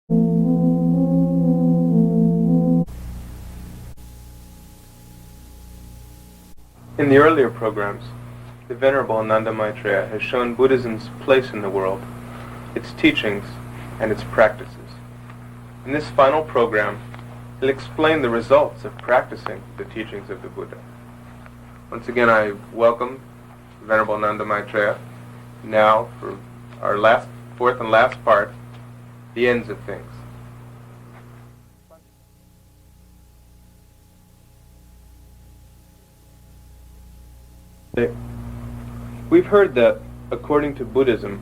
In the earlier programs, the Venerable Ananda Maithree has shown Buddhism's place in the world, its teachings, and its practices. In this final program, he'll explain the results of practicing the teachings of the Buddha. Once again, I welcome the Venerable Ananda Maithree now for our fourth and last part, the ends of things. We've heard that, according to Buddhism,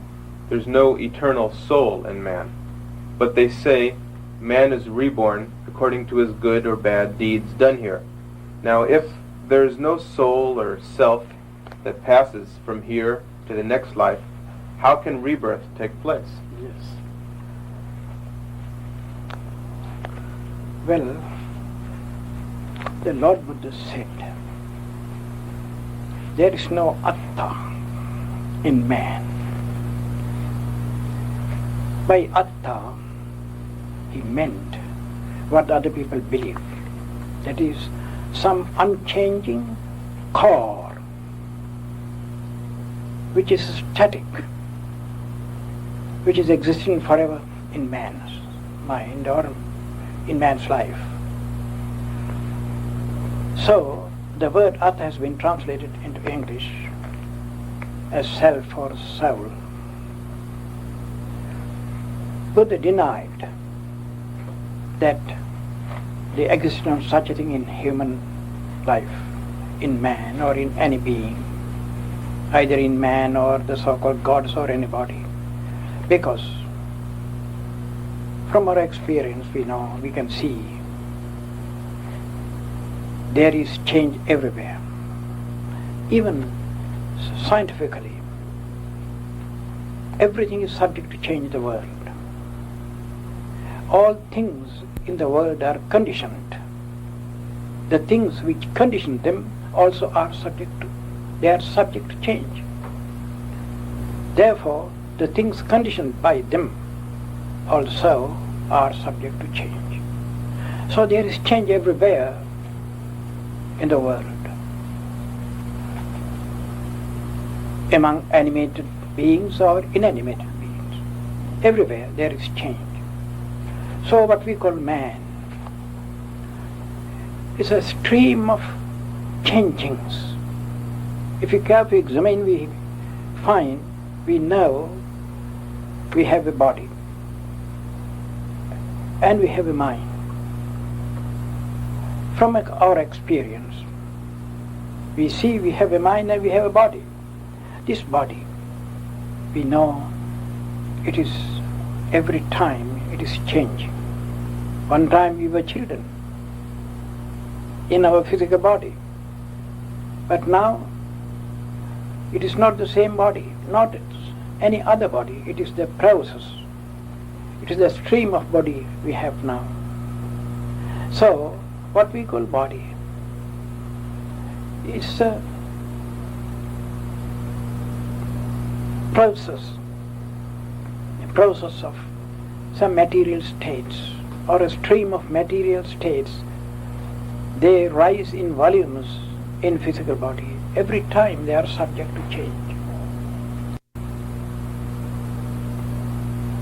there's no eternal soul in man, but they say man is reborn according to his good or bad deeds done here. Now, if there's no soul or self that passes from here to the next life, how can rebirth take place? Yes. Well, the Lord Buddha said, there is no atta in man. By atta, he meant what other people believe. That is, some unchanging core, which is static, which is existing forever in man's mind or in man's life. So, the word atta has been translated into English as self or soul. Buddha denied that the existence of such a thing in human life, in man or in any being, either in man or the so-called gods or anybody, because from our experience we can see there is change everywhere. Even scientifically, everything is subject to change in the world. All things in the world are conditioned. The things which condition them also are subject to change. Therefore, the things conditioned by them also are subject to change. So there is change everywhere in the world. Among animated beings or inanimated beings, everywhere there is change. So what we call man is a stream of changings. If we carefully examine, we know we have a body and we have a mind. From our experience, we see we have a mind and we have a body. This body, we know it is every time it is changing. One time we were children in our physical body, but now it is not the same body, not any other body. It is the process. It is the stream of body we have now. So, what we call body is a process of some material states or a stream of material states. They rise in volumes in physical body. Every time they are subject to change.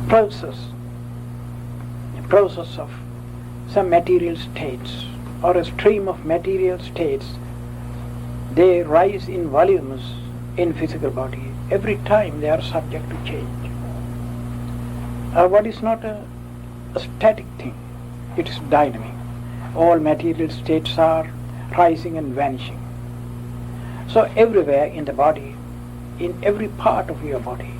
Process of some material states or a stream of material states, they rise in volumes in physical body. Every time they are subject to change. What is not a static thing, it is dynamic. All material states are rising and vanishing. So everywhere in the body, in every part of your body,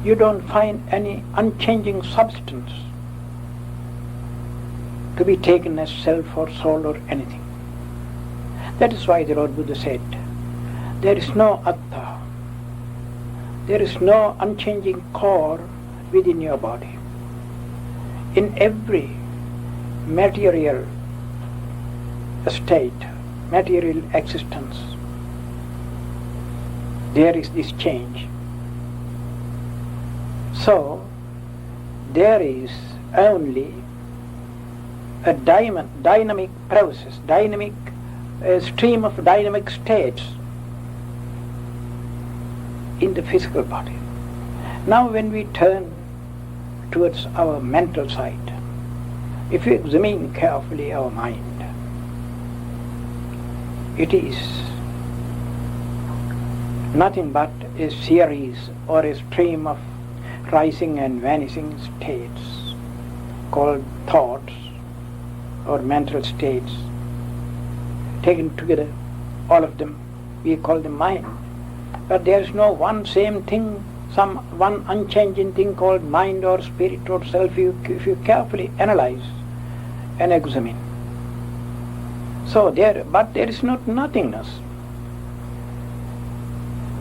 you don't find any unchanging substance to be taken as self or soul or anything. That is why the Lord Buddha said, there is no atta, there is no unchanging core within your body. In every material state, material existence, there is this change. So, there is only a dynamic process, dynamic stream of dynamic states in the physical body. Now when we turn towards our mental side, if we examine carefully our mind, it is nothing but a series or a stream of rising and vanishing states called thoughts or mental states. Taken together, all of them, we call them mind. But there is no one same thing, some one unchanging thing called mind or spirit or self, if you carefully analyze and examine. But there is not nothingness.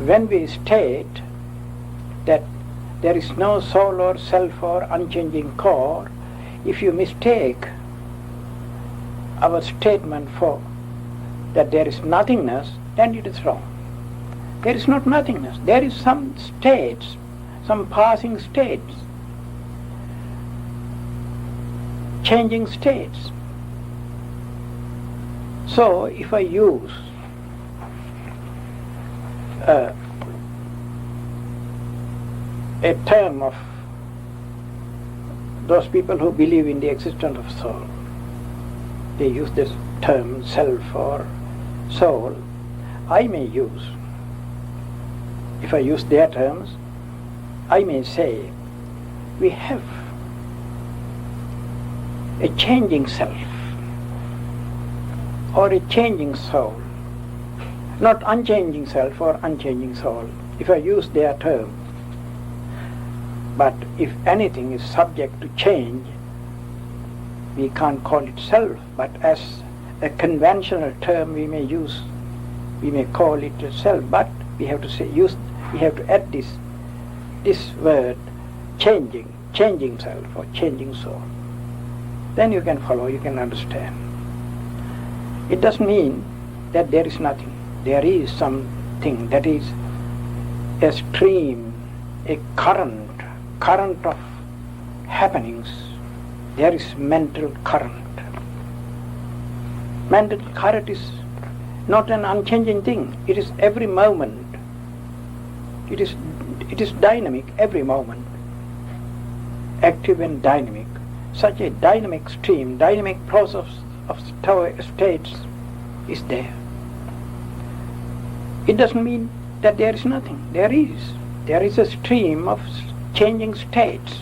When we state that there is no soul or self or unchanging core, if you mistake our statement for that there is nothingness, then it is wrong. There is not nothingness. There is some states, some passing states, changing states. So if I use a term of those people who believe in the existence of soul, they use this term self or soul, I may use, if I use their terms, I may say we have a changing self or a changing soul, not unchanging self or unchanging soul, if I use their term. But if anything is subject to change, we can't call it self, but as a conventional term we may use, we may call it self, but we have to add this word changing self or changing soul. Then you can follow, you can understand. It doesn't mean that there is nothing. There is something that is a stream, a current of happenings. There is mental current. Mental current is not an unchanging thing. It is every moment. It is dynamic every moment. Active and dynamic. Such a dynamic stream, dynamic process of states is there. It doesn't mean that there is nothing. There is a stream of changing states.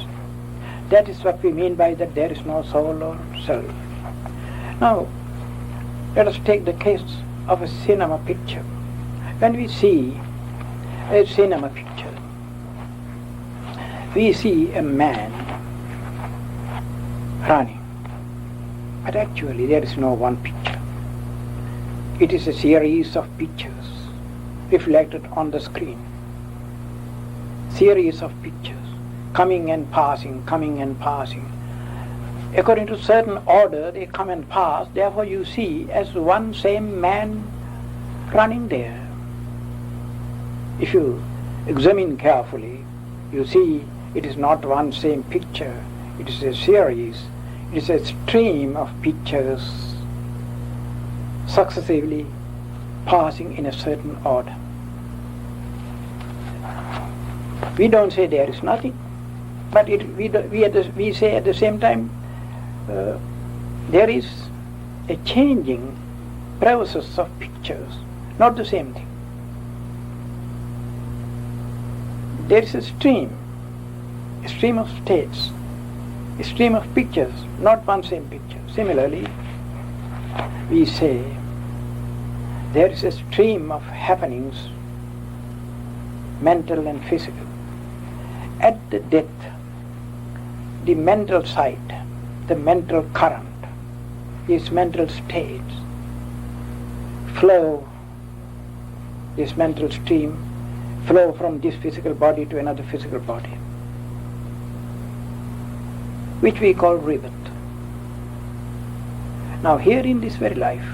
That is what we mean by that there is no soul or self. Now, let us take the case of a cinema picture. When we see a cinema picture, we see a man running. But actually there is no one picture. It is a series of pictures reflected on the screen. Series of pictures, coming and passing. According to certain order, they come and pass. Therefore you see as one same man running there. If you examine carefully, you see it is not one same picture. It is a series. It is a stream of pictures successively passing in a certain order. We don't say there is nothing, but we say at the same time there is a changing process of pictures, not the same thing. There is a stream of states, a stream of pictures, not one same picture. Similarly, we say there is a stream of happenings, mental and physical. At the death, the mental side, the mental current, these mental states flow, this mental stream flow from this physical body to another physical body, which we call rebirth. Now here in this very life,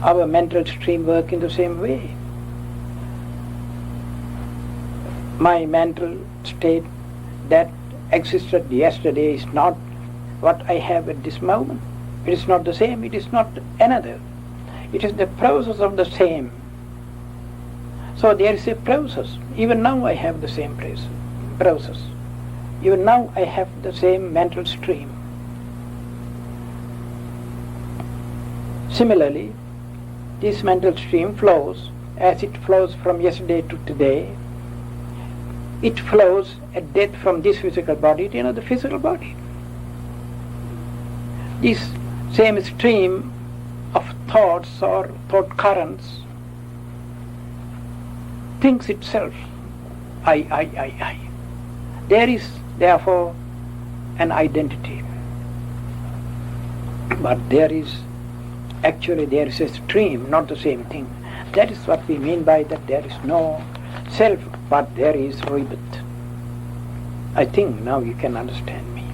our mental stream works in the same way. My mental state, that existed yesterday is not what I have at this moment. It is not the same, it is not another. It is the process of the same. So there is a process. Even now I have the same process. Even now I have the same mental stream. Similarly, this mental stream flows as it flows from yesterday to today. It flows at death from this physical body to another physical body. This same stream of thoughts or thought currents thinks itself, I. There is therefore an identity. But there is a stream, not the same thing. That is what we mean by that there is no self, but there is rebirth. I think now you can understand me.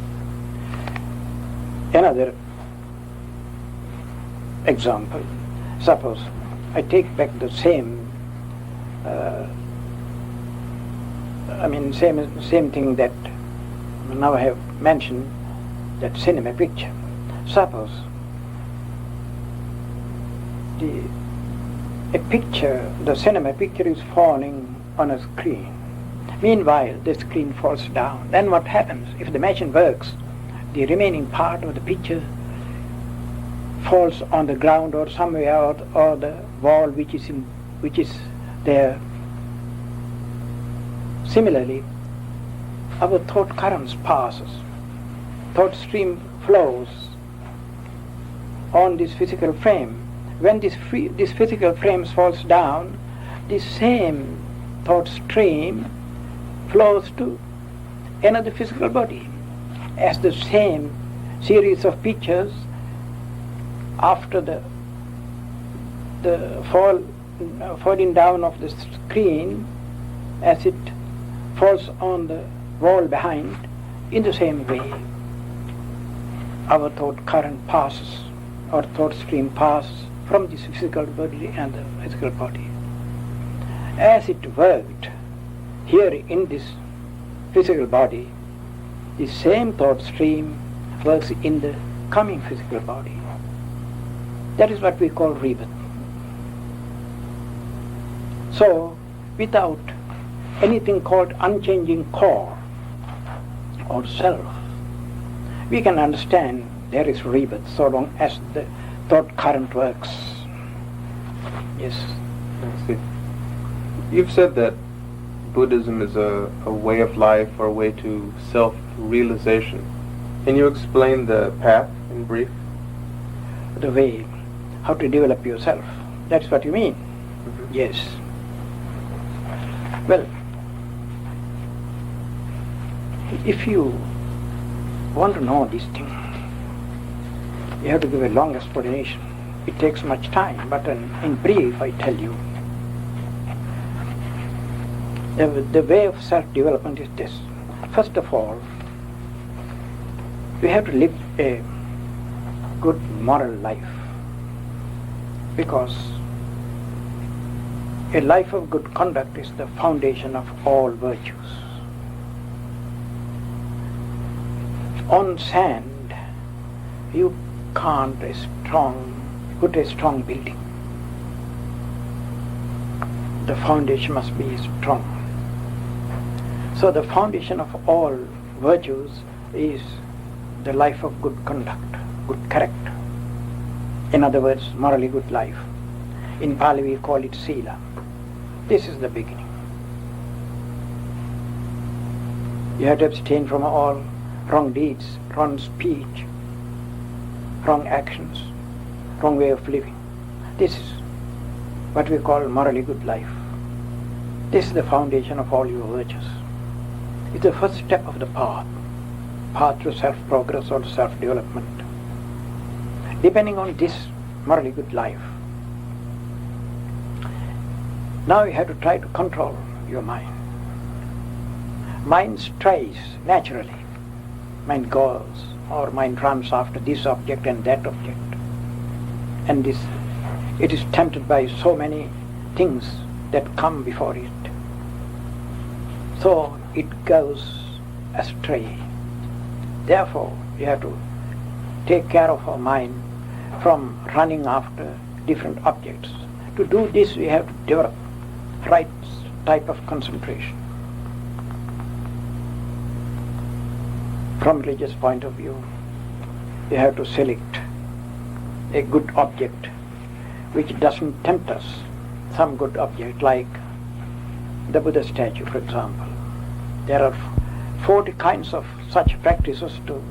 Another example, suppose I take back the same same thing that now I have mentioned, that cinema picture. Suppose the cinema picture is falling on a screen. Meanwhile, the screen falls down. Then what happens? If the machine works, the remaining part of the picture falls on the ground or somewhere, or the wall which is there. Similarly, our thought currents passes, thought stream flows on this physical frame. When this physical frame falls down, this same thought stream flows to another physical body, as the same series of pictures after the falling down of the screen, as it falls on the wall behind. In the same way, our thought current passes, or thought stream passes from this physical body and the physical body. As it worked here in this physical body, the same thought stream works in the coming physical body. That is what we call rebirth. So, without anything called unchanging core or self, we can understand there is rebirth so long as the thought current works. Yes. I see. You've said that Buddhism is a way of life or a way to self-realization. Can you explain the path in brief? The way, how to develop yourself. That's what you mean? Mm-hmm. Yes. Well, if you want to know this thing, you have to give a long explanation. It takes much time, but in brief I tell you. The way of self-development is this. First of all, we have to live a good moral life, because a life of good conduct is the foundation of all virtues. On sand, you can't put a strong building. The foundation must be strong. So the foundation of all virtues is the life of good conduct, good character. In other words, morally good life. In Pali we call it sila. This is the beginning. You have to abstain from all wrong deeds, wrong speech, wrong actions, wrong way of living. This is what we call morally good life. This is the foundation of all your virtues. It's the first step of the path to self-progress or self-development. Depending on this morally good life, now you have to try to control your mind. Mind strays naturally. Mind goes, or mind runs after this object and that object. And it is tempted by so many things that come before it. So it goes astray. Therefore, we have to take care of our mind from running after different objects. To do this, we have to develop right type of concentration. From religious point of view, we have to select a good object which doesn't tempt us. Some good object like the Buddha statue, for example. There are 40 kinds of such practices to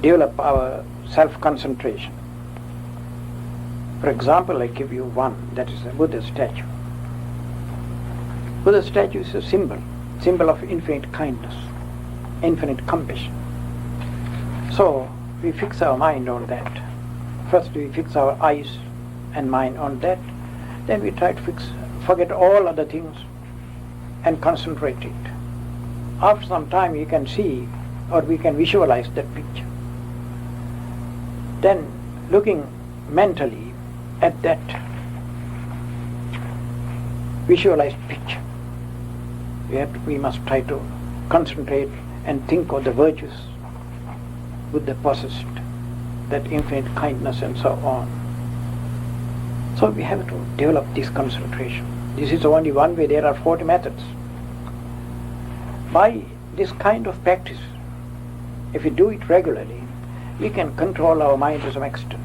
develop our self-concentration. For example, I give you one, that is the Buddha statue. Buddha statue is a symbol of infinite kindness, infinite compassion. So we fix our mind on that. First we fix our eyes and mind on that, then we try to forget all other things and concentrate it. After some time you can see or we can visualize that picture. Then looking mentally at that visualized picture, we must try to concentrate and think of the virtues Buddha possessed, that infinite kindness and so on. So we have to develop this concentration. This is only one way. There are 40 methods. By this kind of practice, if we do it regularly, we can control our mind to some extent.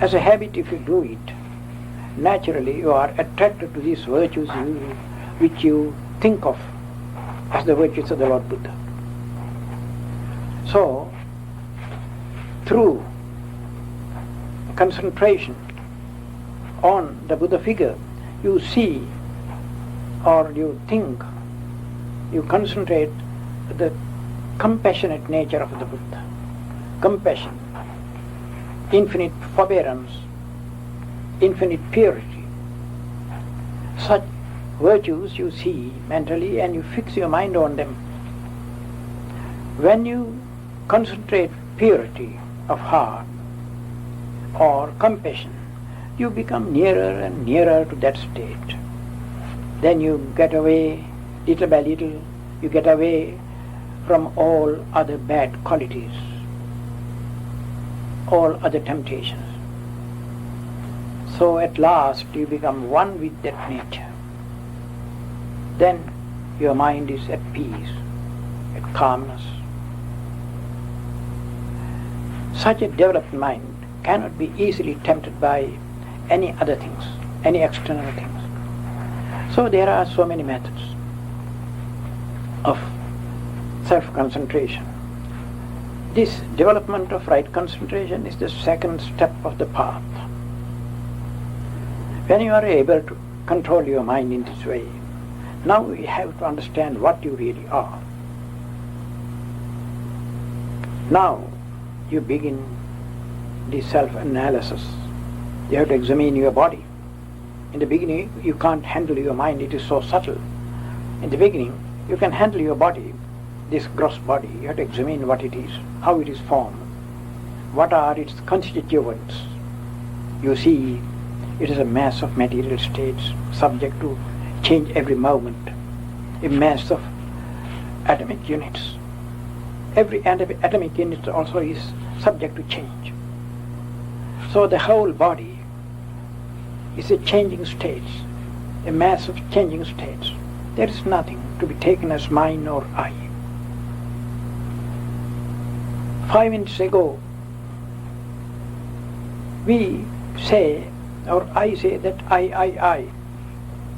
As a habit, if you do it, naturally you are attracted to these virtues which you think of as the virtues of the Lord Buddha. So, through concentration on the Buddha figure, you see or you think, you concentrate the compassionate nature of the Buddha. Compassion, infinite forbearance, infinite purity. Such virtues you see mentally and you fix your mind on them. When you concentrate purity of heart or compassion, you become nearer and nearer to that state. Then you get away, little by little, you get away from all other bad qualities, all other temptations. So at last you become one with that nature. Then your mind is at peace, at calmness. Such a developed mind cannot be easily tempted by any other things, any external things. So there are so many methods of self-concentration. This development of right concentration is the second step of the path. When you are able to control your mind in this way, now you have to understand what you really are. Now you begin the self-analysis. You have to examine your body. In the beginning, you can't handle your mind, it is so subtle. In the beginning, you can handle your body, this gross body. You have to examine what it is, how it is formed, what are its constituents. You see, it is a mass of material states subject to change every moment, a mass of atomic units. Every atomic unit also is subject to change. So the whole body is a changing states, a mass of changing states. There is nothing to be taken as mine or I. 5 minutes ago, we say, or I say that I,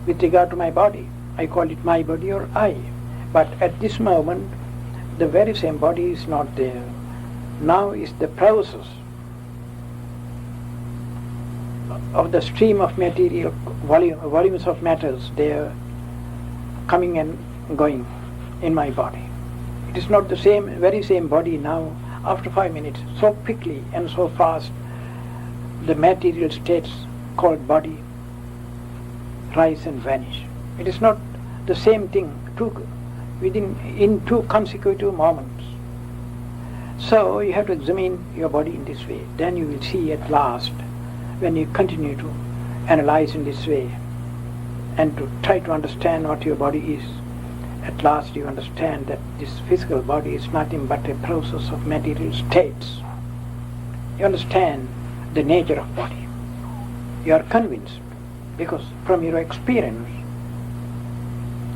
with regard to my body. I call it my body or I. But at this moment, the very same body is not there. Now is the process of the stream of material, volumes of matters, they are coming and going in my body. It is not the very same body now. After 5 minutes, so quickly and so fast, the material states called body rise and vanish. It is not the same thing in two consecutive moments. So you have to examine your body in this way. Then you will see at last, when you continue to analyze in this way and to try to understand what your body is, At last you understand that this physical body is nothing but a process of material states. You understand the nature of body. You are convinced because from your experience,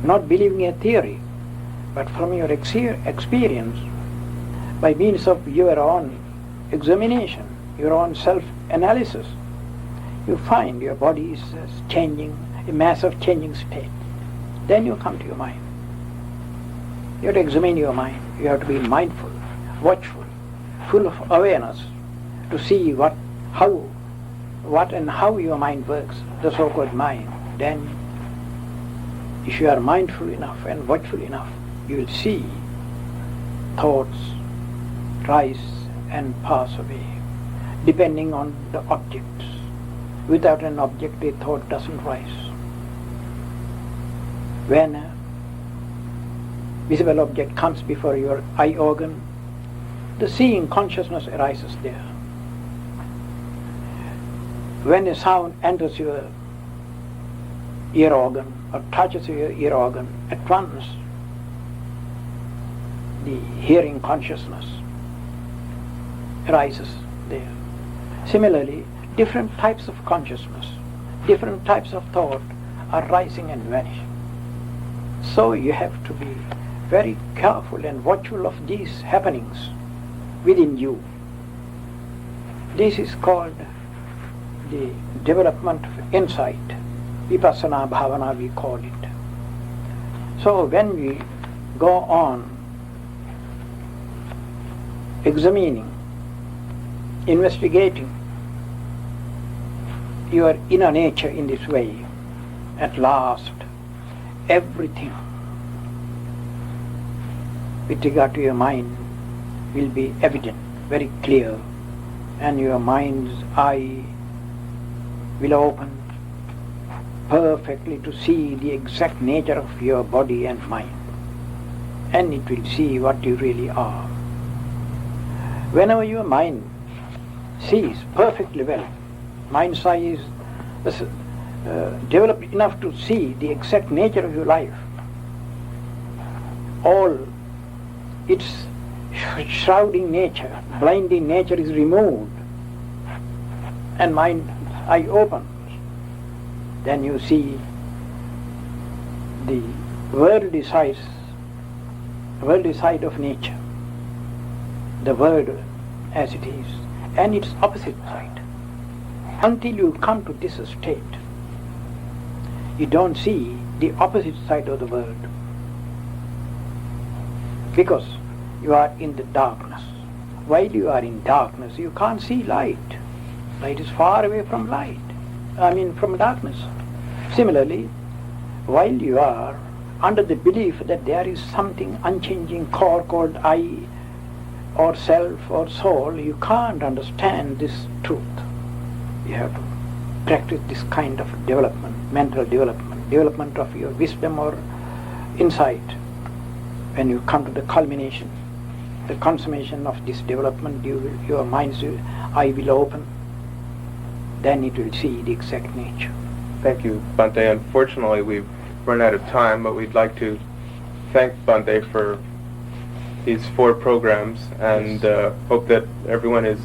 not believing a theory, but from your experience, by means of your own examination, your own self-analysis, you find your body is changing, a mass of changing state. Then you come to your mind. You have to examine your mind. You have to be mindful, watchful, full of awareness to see what and how your mind works, the so-called mind. Then, if you are mindful enough and watchful enough, you will see thoughts rise and pass away, depending on the objects. Without an object, a thought doesn't rise. When a visible object comes before your eye organ, the seeing consciousness arises there. When a sound enters your ear organ or touches your ear organ, at once the hearing consciousness arises there. Similarly, different types of consciousness, different types of thought are rising and vanishing. So you have to be very careful and watchful of these happenings within you. This is called the development of insight. Vipassana bhavana we call it. So when we go on examining, investigating your inner nature in this way, at last everything with regard to your mind will be evident, very clear, and your mind's eye will open perfectly to see the exact nature of your body and mind, and it will see what you really are. Whenever your mind sees perfectly well, mind's eye is developed enough to see the exact nature of your life, all its shrouding nature, blinding nature is removed, and mind eye opens. Then you see the worldly side of nature, the world as it is, and its opposite side. Until you come to this state, you don't see the opposite side of the world, because you are in the darkness. While you are in darkness, you can't see light. Light is far away from from darkness. Similarly, while you are under the belief that there is something unchanging core called I or self or soul, you can't understand this truth. You have to practice this kind of development, mental development of your wisdom or insight. When you come to the culmination, the consummation of this development, your mind's eye will open. Then it will see the exact nature. Thank you, Bhante. Unfortunately, we've run out of time, but we'd like to thank Bhante for these 4 programs, and hope that everyone has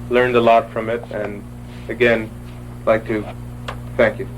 learned a lot from it. And again, like to thank you.